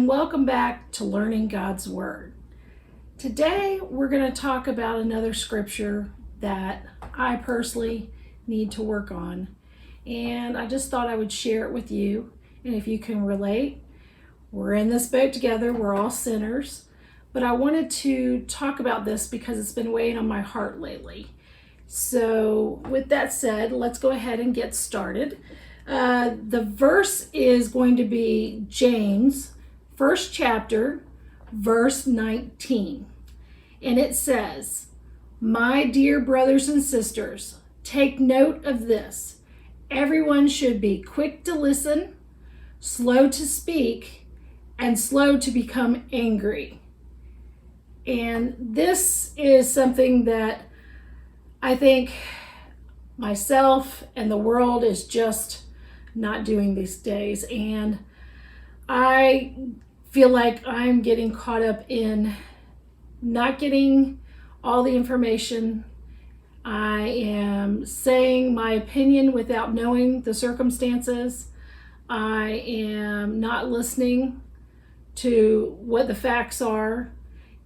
welcome back to Learning God's Word. Today we're going to talk about another scripture that I personally need to work on, and I just thought I would share it with you. And if you can relate, we're in this boat together, we're all sinners, but I wanted to talk about this because it's been weighing on my heart lately. So with that said, let's go ahead and get started. The verse is going to be James, 1st chapter, verse 19. And it says, "My dear brothers and sisters, take note of this. Everyone should be quick to listen, slow to speak, and slow to become angry." And this is something that I think myself and the world is just not doing these days. And I feel like I'm getting caught up in not getting all the information. I am saying my opinion without knowing the circumstances. I am not listening to what the facts are.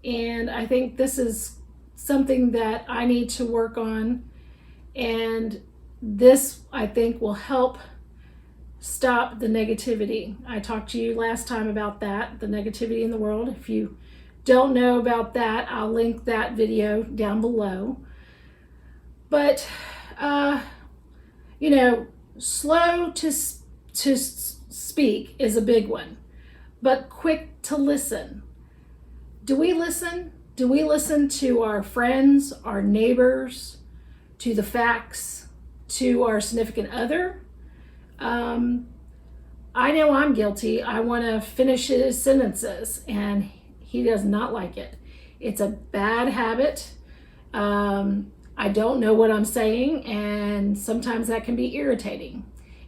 And I think this is something that I need to work on. And this, I think, will help stop the negativity. I talked to you last time about that, the negativity in the world. If you don't know about that, I'll link that video down below. But, slow to speak is a big one, but quick to listen. Do we listen? Do we listen to our friends, our neighbors, to the facts, to our significant other? I know I'm guilty. I want to finish his sentences, and he does not like it. It's a bad habit. I don't know what I'm saying, and sometimes that can be irritating.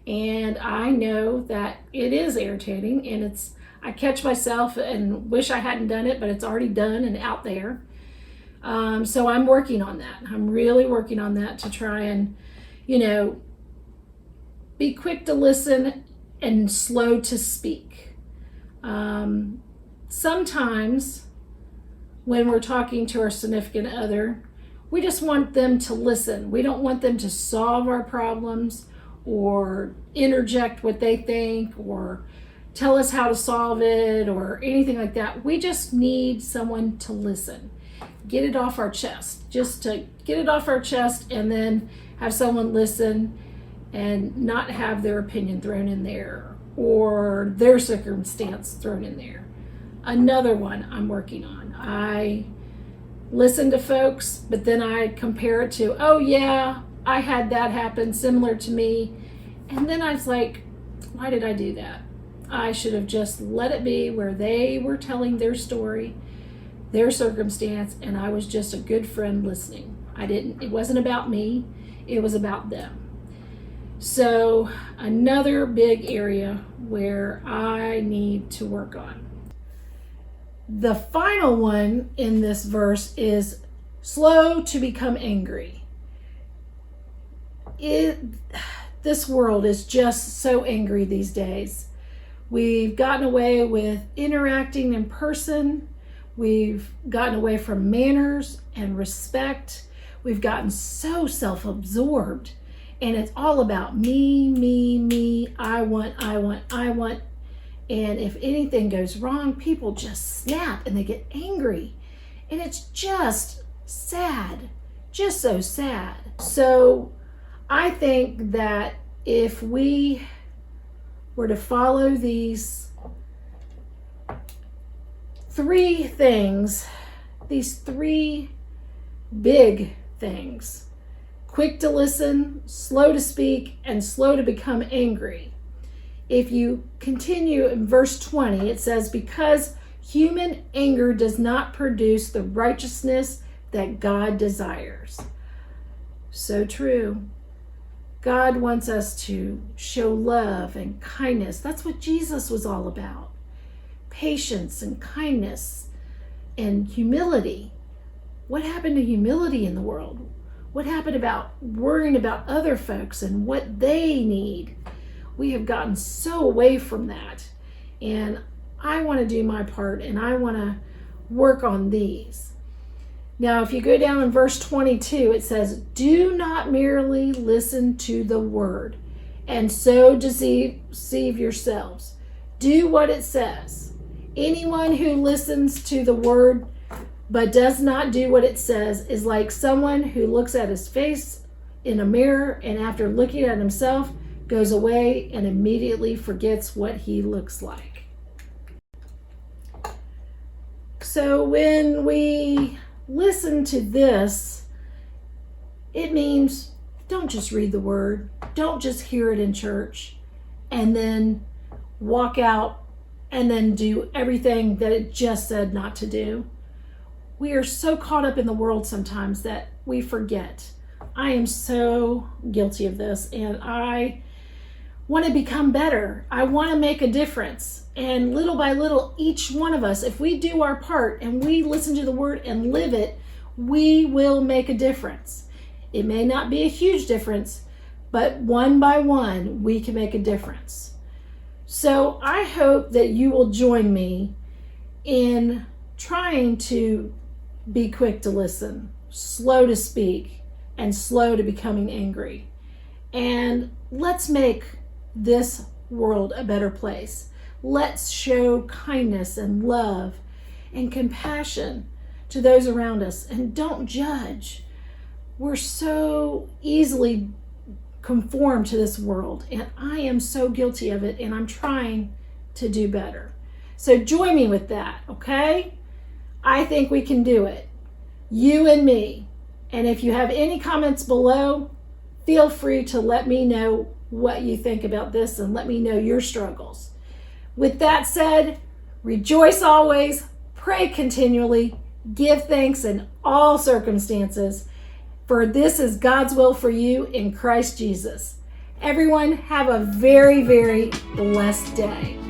And I know that it is irritating, and I catch myself and wish I hadn't done it, but it's already done and out there. So I'm working on that. I'm really working on that to try and, be quick to listen and slow to speak. Sometimes when we're talking to our significant other, we just want them to listen. We don't want them to solve our problems or interject what they think or tell us how to solve it or anything like that. We just need someone to listen. Get it off our chest. Just to get it off our chest and then have someone listen and not have their opinion thrown in there or their circumstance thrown in there. Another one I'm working on. I listen to folks, but then I compare it to, oh yeah, I had that happen similar to me. And then I was like, why did I do that? I should have just let it be where they were telling their story, their circumstance, and I was just a good friend listening. It wasn't about me, it was about them. So another big area where I need to work on. The final one in this verse is slow to become angry. This world is just so angry these days. We've gotten away with interacting in person. We've gotten away from manners and respect. We've gotten so self-absorbed, and it's all about me, me, me. I want. And if anything goes wrong, people just snap and they get angry. And it's just sad, just so sad. So I think that if we were to follow these three things, these three big things: quick to listen, slow to speak, and slow to become angry. If you continue in verse 20, it says, because human anger does not produce the righteousness that God desires. So true. God wants us to show love and kindness. That's what Jesus was all about. Patience and kindness and humility. What happened to humility in the world? What happened about worrying about other folks and what they need? We have gotten so away from that. And I want to do my part and I want to work on these. Now, if you go down in verse 22, it says, do not merely listen to the word and so deceive yourselves. Do what it says. Anyone who listens to the word but does not do what it says is like someone who looks at his face in a mirror and after looking at himself goes away and immediately forgets what he looks like. So when we listen to this, it means don't just read the word, don't just hear it in church and then walk out and then do everything that it just said not to do. We are so caught up in the world sometimes that we forget. I am so guilty of this, and I want to become better. I want to make a difference. And little by little, each one of us, if we do our part and we listen to the word and live it, we will make a difference. It may not be a huge difference, but one by one, we can make a difference. So I hope that you will join me in trying to be quick to listen, slow to speak, and slow to becoming angry. And let's make this world a better place. Let's show kindness and love and compassion to those around us, and don't judge. We're so easily conformed to this world, and I am so guilty of it, and I'm trying to do better. So join me with that, okay? I think we can do it. You and me. And if you have any comments below, feel free to let me know what you think about this and let me know your struggles. With that said, rejoice always, pray continually, give thanks in all circumstances, for this is God's will for you in Christ Jesus. Everyone, have a very, very blessed day.